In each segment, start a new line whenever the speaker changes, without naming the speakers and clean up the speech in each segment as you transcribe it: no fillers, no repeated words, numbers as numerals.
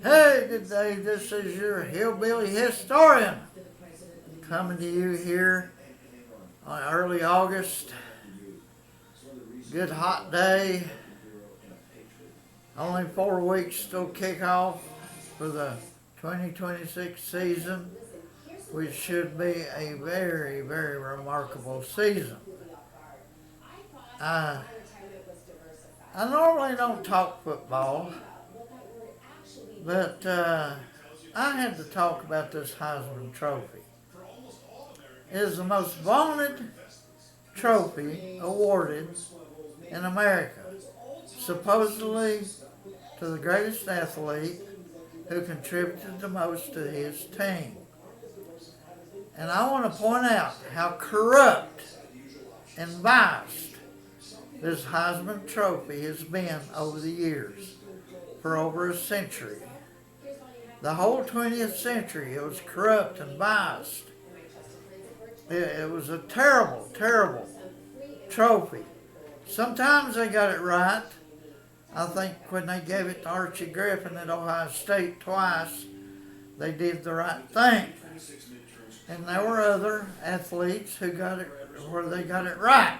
Hey, good day. This is your hillbilly historian coming to you here on early August. Good hot day. Only 4 weeks till kickoff for the 2026 season, which should be a very, very remarkable season. I normally don't talk football, but I had to talk about this Heisman Trophy. It is the most vaunted trophy awarded in America, supposedly to the greatest athlete who contributed the most to his team. And I want to point out how corrupt and biased this Heisman Trophy has been over the years, for over a century. The whole 20th century, it was corrupt and biased. It was a terrible, terrible trophy. Sometimes they got it right. I think when they gave it to Archie Griffin at Ohio State twice, they did the right thing. And there were other athletes who got it where they got it right.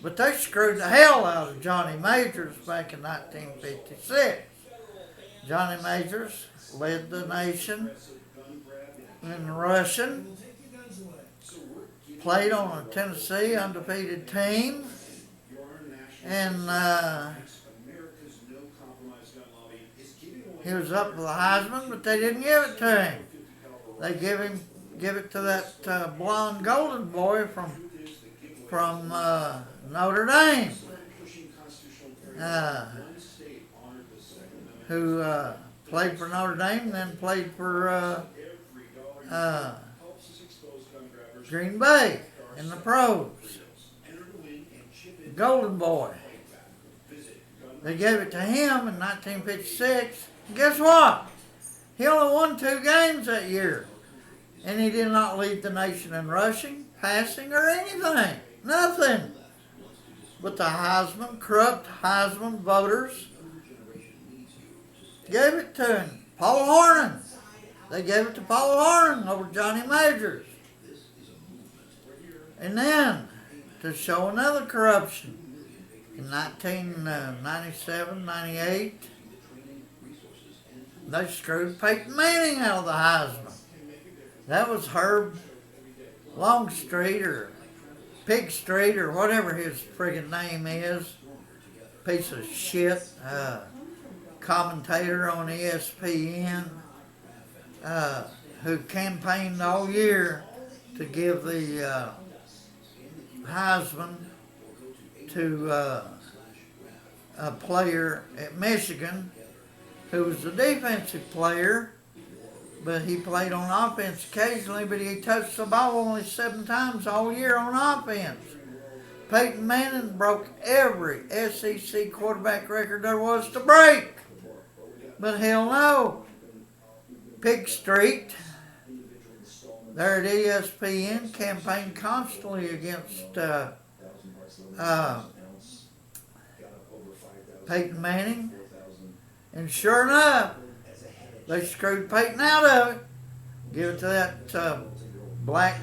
But they screwed the hell out of Johnny Majors back in 1956. Johnny Majors led the nation in rushing, played on a Tennessee undefeated team, and he was up for the Heisman, but they didn't give it to him. They give it to that blonde golden boy from Notre Dame, who played for Notre Dame and then played for Green Bay in the pros. The golden boy. They gave it to him in 1956. And guess what? He only won 2 games that year. And he did not lead the nation in rushing, passing, or anything. Nothing. But the Heisman, corrupt Heisman voters gave it to him. Paul Hornung. They gave it to Paul Hornung over Johnny Majors. And then, to show another corruption, in 1997, 98, they screwed Peyton Manning out of the Heisman. That was Herb Longstreet or Pig Street or whatever his friggin' name is. Piece of shit. Commentator on ESPN who campaigned all year to give the Heisman to a player at Michigan who was a defensive player, but he played on offense occasionally, but he touched the ball only 7 times all year on offense. Peyton Manning broke every SEC quarterback record there was to break. But hell no. Pig Street, there at ESPN, campaigned constantly against Peyton Manning. And sure enough, they screwed Peyton out of it. Give it to that black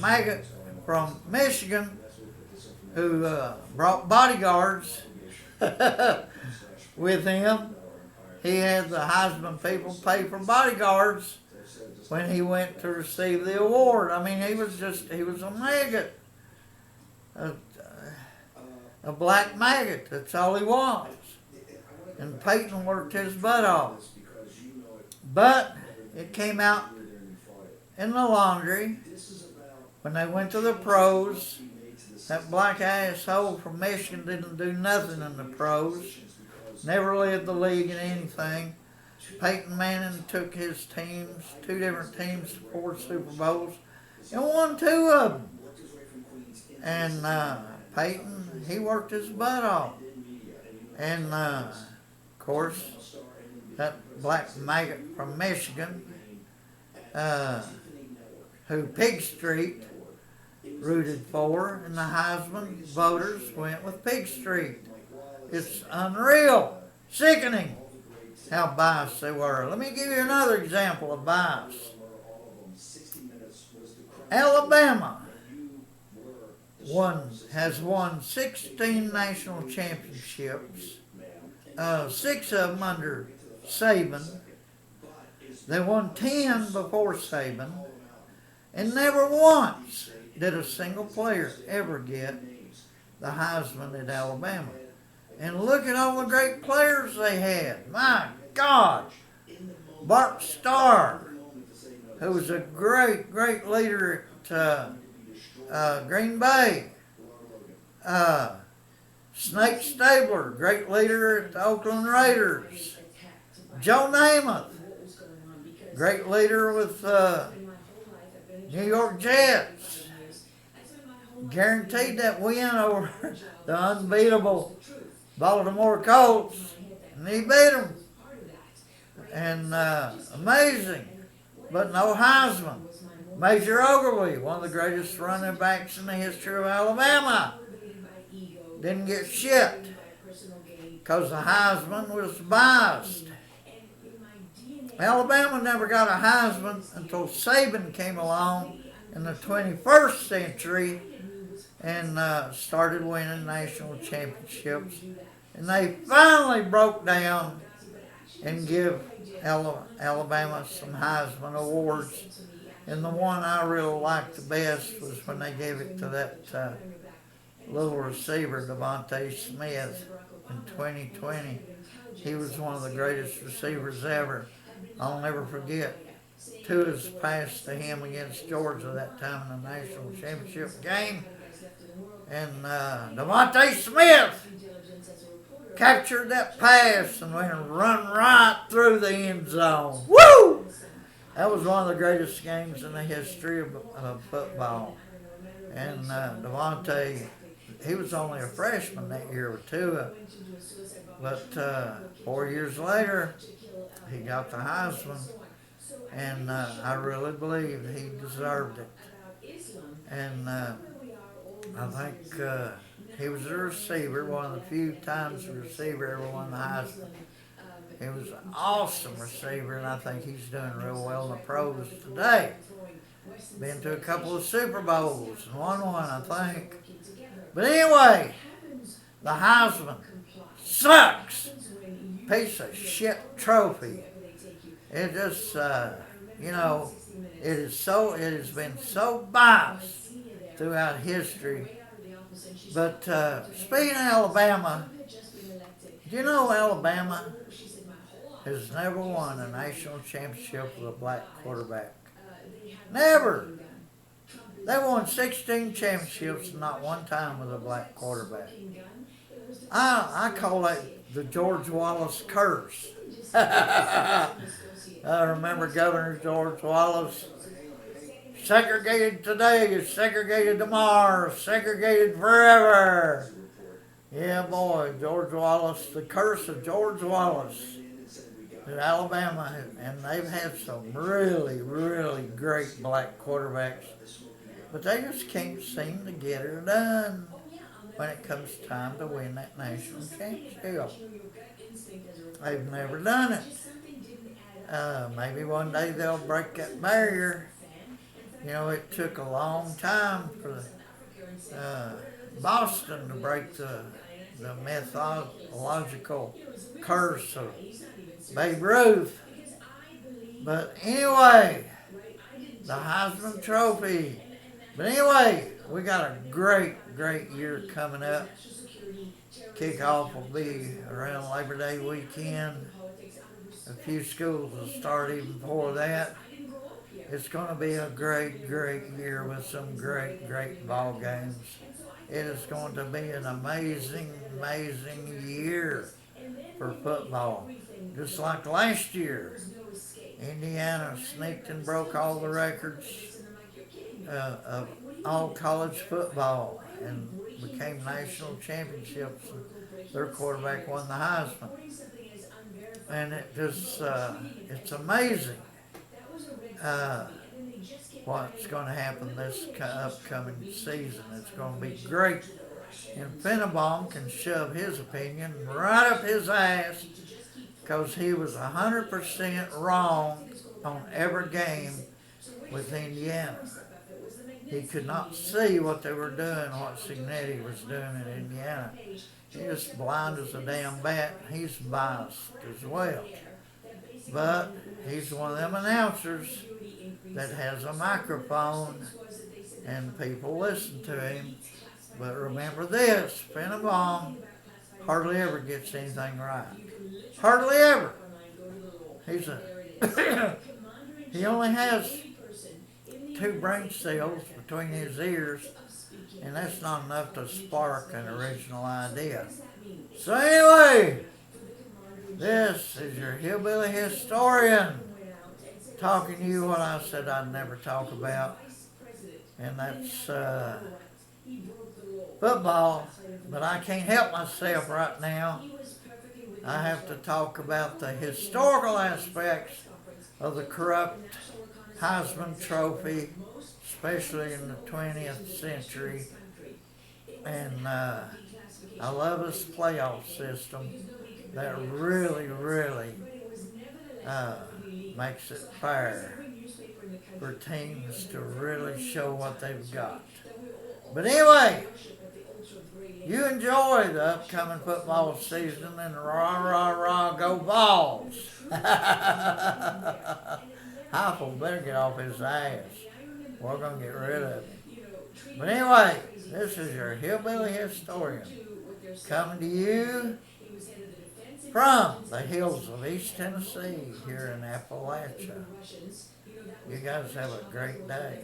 maggot from Michigan who brought bodyguards with him. He had the Heisman people pay for bodyguards when he went to receive the award. I mean, he was a maggot. A black maggot. That's all he was. And Peyton worked his butt off. But it came out in the laundry when they went to the pros. That black asshole from Michigan didn't do nothing in the pros. Never led the league in anything. Peyton Manning took his teams, 2 different teams, to 4 Super Bowls, and won 2 of them. And Peyton, he worked his butt off. And of course, that black maggot from Michigan, who Pig Street rooted for, and the Heisman voters went with Pig Street. It's unreal, sickening. how biased they were. Let me give you another example of bias. Alabama has won 16 national championships, 6 of them under Saban. They won 10 before Saban, and never once did a single player ever get the Heisman at Alabama. And look at all the great players they had. My God! Bart Starr, who was a great, great leader at Green Bay. Snake Stabler, great leader at the Oakland Raiders. Joe Namath, great leader with New York Jets. Guaranteed that win over the unbeatable Baltimore Colts, and he beat them. And amazing, but no Heisman. Major Ogilvy, one of the greatest running backs in the history of Alabama, didn't get shit because the Heisman was biased. Alabama never got a Heisman until Saban came along in the 21st century and started winning national championships. And they finally broke down and give Alabama some Heisman awards. And the one I really liked the best was when they gave it to that little receiver, Devontae Smith, in 2020. He was one of the greatest receivers ever. I'll never forget Tua's pass to him against Georgia that time in the national championship game. And Devontae Smith captured that pass and went and run right through the end zone. Woo! That was one of the greatest games in the history of football. And Devontae, he was only a freshman that year with Tua. But 4 years later, he got the Heisman. And I really believe he deserved it. And I think he was a receiver, one of the few times a receiver ever won the Heisman. He was an awesome receiver, and I think he's doing real well in the pros today. Been to a couple of Super Bowls and won one, I think. But anyway, the Heisman sucks. Piece of shit trophy. It just, it has been so biased throughout history. But speaking of Alabama, do you know Alabama has never won a national championship with a black quarterback? Never. They won 16 championships and not one time with a black quarterback. I call that the George Wallace curse. I remember Governor George Wallace. Segregated today is segregated tomorrow, segregated forever. Yeah, boy, George Wallace, the curse of George Wallace in Alabama, and they've had some really, really great black quarterbacks, but they just can't seem to get her done when it comes time to win that national championship. They've never done it. Maybe one day they'll break that barrier. You know, it took a long time for Boston to break the mythological curse of Babe Ruth. But anyway, the Heisman Trophy. But anyway, we got a great, great year coming up. Kickoff will be around Labor Day weekend. A few schools will start even before that. It's going to be a great, great year with some great, great ball games. It is going to be an amazing, amazing year for football. Just like last year, Indiana sneaked and broke all the records of all college football and became national championships. Their quarterback won the Heisman. And it just, it's amazing what's going to happen this upcoming season. It's going to be great. And Fennebaum can shove his opinion right up his ass because he was 100% wrong on every game with Indiana. He could not see what they were doing, what Signetti was doing in Indiana. He's just blind as a damn bat. He's biased as well. But he's one of them announcers that has a microphone and people listen to him. But remember this, Fennebaum hardly ever gets anything right. Hardly ever. He's a he only has 2 brain cells between his ears, and that's not enough to spark an original idea. So anyway, this is your hillbilly historian talking to you what I said I'd never talk about, and that's football. But I can't help myself right now. I have to talk about the historical aspects of the corrupt Heismann Trophy, especially in the 20th century. And I love this playoff system that really, really makes it fair for teams to really show what they've got. But anyway, you enjoy the upcoming football season and rah, rah, rah, go Vols. Heupel better get off his ass. We're going to get rid of him. But anyway, this is your hillbilly historian coming to you from the hills of East Tennessee here in Appalachia. You guys have a great day.